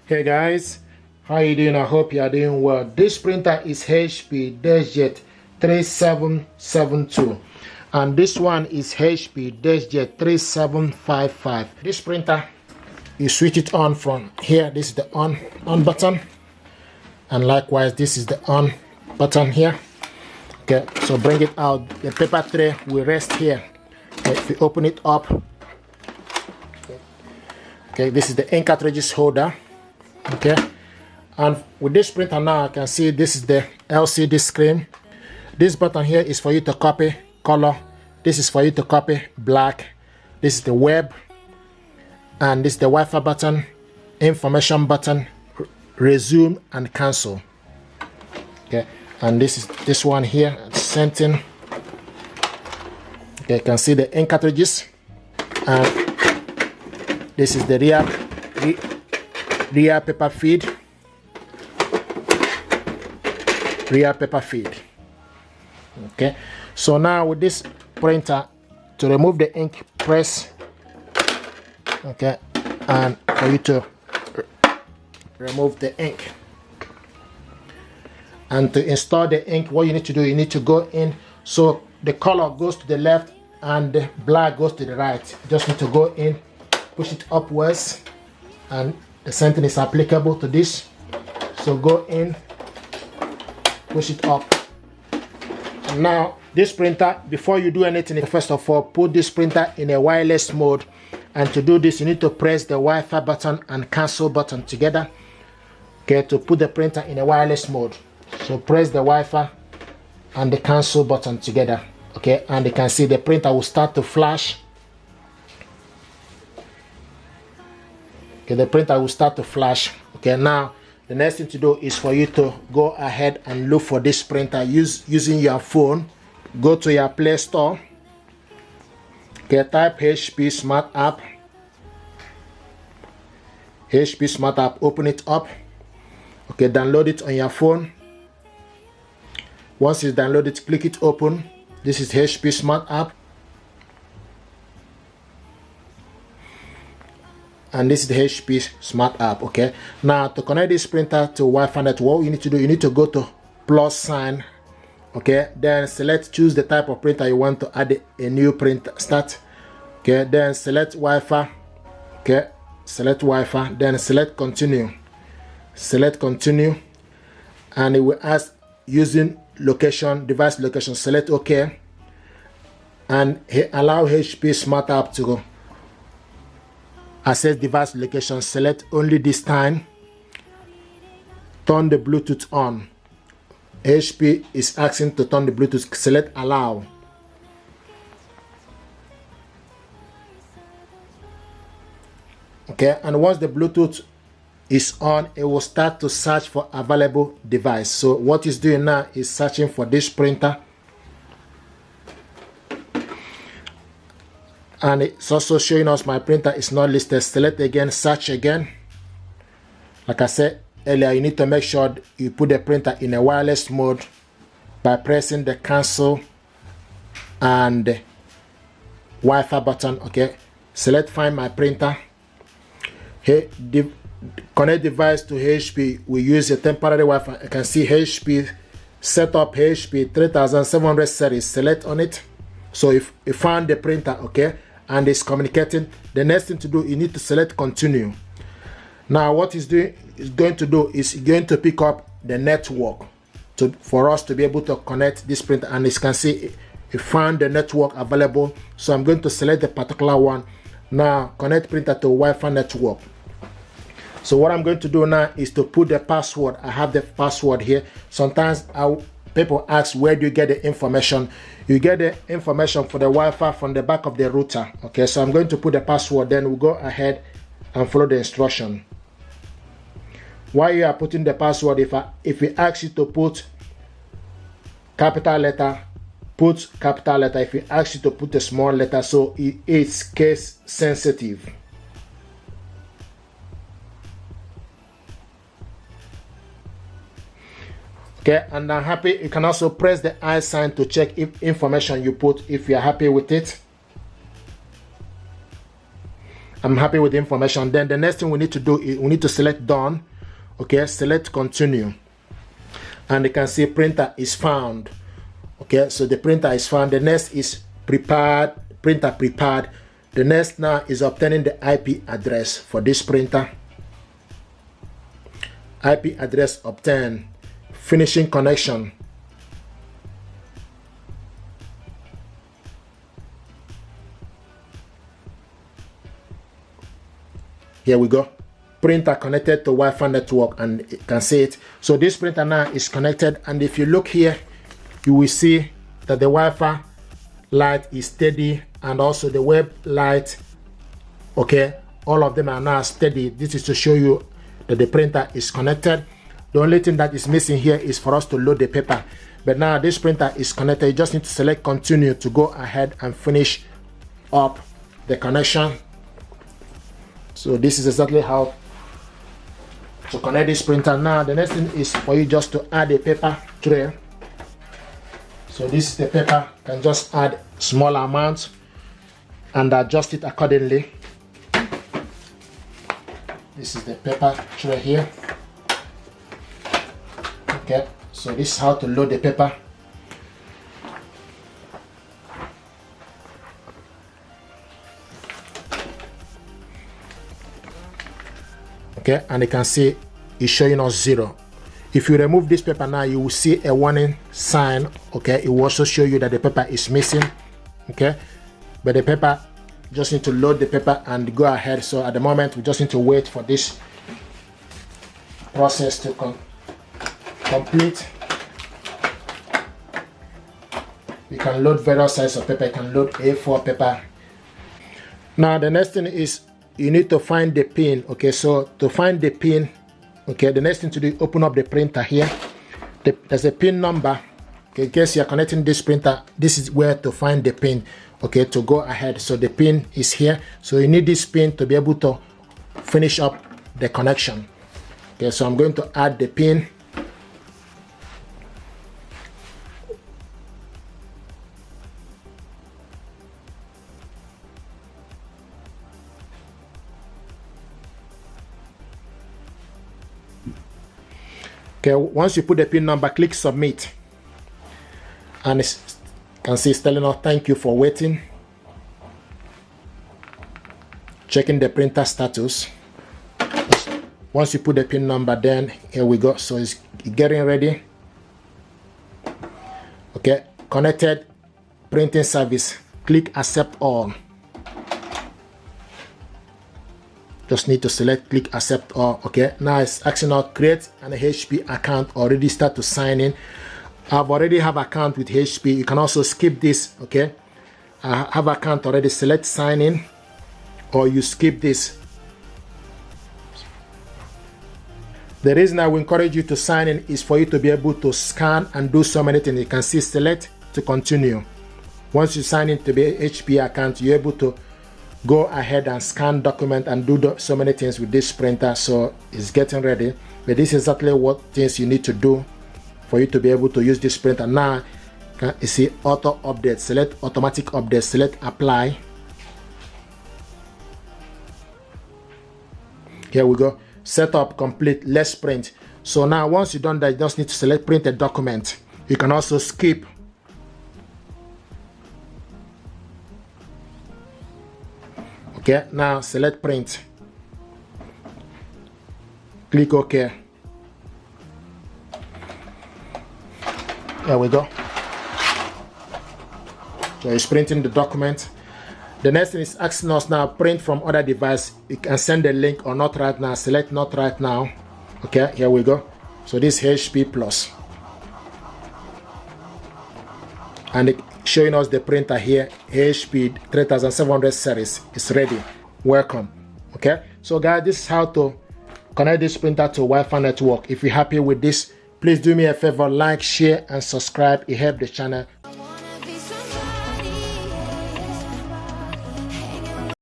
Hey guys, how you doing? I hope you are doing well. This printer is HP Deskjet 3772 and this one is HP Deskjet 3755. This printer, you switch it on from here. This is the on button, and likewise this is the on button here. Okay, so bring it out. The paper tray will rest here. Okay, if you open it up, okay, this is the ink cartridges holder. Okay, and with this printer now, I can see this is the LCD screen. This button here is for you to copy color. This is for you to copy black. This is the web, and this is the Wi-Fi button, information button, resume and cancel. Okay, and this is this one here, sending. Okay, you can see the ink cartridges, and this is the rear paper feed. Okay, so now with this printer, to remove the ink, press, okay, and for you to remove the ink. And to install the ink, what you need to do, you need to go in, so the color goes to the left and the black goes to the right. You just need to go in, push it upwards, and the same thing is applicable to this. So go in, push it up. And now this printer, before you do anything, first of all, put this printer in a wireless mode. And to do this, you need to press the Wi-Fi button and cancel button together. Okay, to put the printer in a wireless mode. So press the Wi-Fi and the cancel button together. Okay, and you can see the printer will start to flash. Okay, the printer will start to flash. Okay, now the next thing to do is for you to go ahead and look for this printer using your phone. Go to your Play Store. Okay, type HP Smart App. HP Smart App, open it up. Okay, download it on your phone. Once it's downloaded, click it open. This is HP Smart App. And this is the HP Smart App. Okay, now to connect this printer to Wi-Fi network, what you need to do, you need to go to plus sign. Okay, then choose the type of printer you want to add a new printer. Start. Okay, then select Wi-Fi. Okay, select Wi-Fi, then select continue. Select continue, and it will ask using location, device location. Select OK, and allow HP Smart App to go. Access device location, select only this time. Turn the Bluetooth on. HP is asking to turn the Bluetooth, select allow. Okay, and once the Bluetooth is on, it will start to search for available device. So what it's doing now is searching for this printer. And it's also showing us my printer is not listed. Select again, search again. Like I said earlier, you need to make sure you put the printer in a wireless mode by pressing the cancel and Wi-Fi button. Okay, select find my printer. Here, connect device to HP. We use a temporary Wi-Fi. You can see HP setup, HP 3700 series. Select on it. So if you found the printer, okay, and it's communicating, the next thing to do, you need to select continue. Now what it's going to do is going to pick up the network for us to be able to connect this printer, and as you can see, it found the network available. So I'm going to select the particular one. Now connect printer to Wi-Fi network. So what I'm going to do now is to put the password. I have the password here. Sometimes people ask, where do you get the information? You get the information for the Wi-Fi from the back of the router. Okay, so I'm going to put the password, then we'll go ahead and follow the instruction. While you are putting the password, if we ask you to put capital letter, put capital letter. If we ask you to put a small letter, so it's case sensitive. Okay, and I'm happy. You can also press the I sign to check if information you put, if you're happy with it. I'm happy with the information. Then the next thing we need to do is we need to select done. Okay, select continue. And you can see printer is found. Okay, so the printer is found. The next is prepared, printer prepared. The next now is obtaining the IP address for this printer. IP address obtained. Finishing connection. Here we go. Printer connected to Wi-Fi network, and you can see it. So this printer now is connected, and if you look here, you will see that the Wi-Fi light is steady, and also the web light, okay, all of them are now steady. This is to show you that the printer is connected. The only thing that is missing here is for us to load the paper. But now this printer is connected. You just need to select continue to go ahead and finish up the connection. So this is exactly how to connect this printer. Now the next thing is for you just to add a paper tray. So this is the paper. You can just add small amounts and adjust it accordingly. This is the paper tray here. Okay, so this is how to load the paper. Okay, and you can see it's showing us 0. If you remove this paper now, you will see a warning sign. Okay, it will also show you that the paper is missing. Okay, but the paper, just need to load the paper and go ahead. So at the moment, we just need to wait for this process to complete. You can load various sizes of paper. You can load A4 paper. Now the next thing is you need to find the pin. Okay, so to find the pin, okay, the next thing to do is open up the printer here. There's a pin number. Okay, in case you're connecting this printer, this is where to find the pin. Okay, to go ahead. So the pin is here. So you need this pin to be able to finish up the connection. Okay, so I'm going to add the pin. Okay, once you put the pin number, click submit, and you can see it's telling us thank you for waiting. Checking the printer status. Once you put the pin number, then here we go. So it's getting ready. Okay, connected printing service. Click accept all. Just need to select click accept all. Okay, now it's asking us create an HP account or register to sign in. I've already have account with HP. You can also skip this. Okay, I have account already. Select sign in, or you skip this. The reason I will encourage you to sign in is for you to be able to scan and do so many things. You can see select to continue. Once you sign in to the HP account, you're able to go ahead and scan document and do so many things with this printer. So it's getting ready. But this is exactly what things you need to do for you to be able to use this printer. Now you see auto update. Select automatic update. Select apply. Here we go. Setup complete. Let's print. So now once you've done that, you just need to select print a document. You can also skip. Okay, now select print. Click OK. There we go. So it's printing the document. The next thing is asking us now print from other device. You can send the link or not right now. Select not right now. Okay, here we go. So this HP Plus. And it's showing us the printer here, HP 3700 series is ready. Welcome. Okay, so guys, this is how to connect this printer to Wi-Fi network. If you're happy with this, please do me a favor, like, share and subscribe. It helps the channel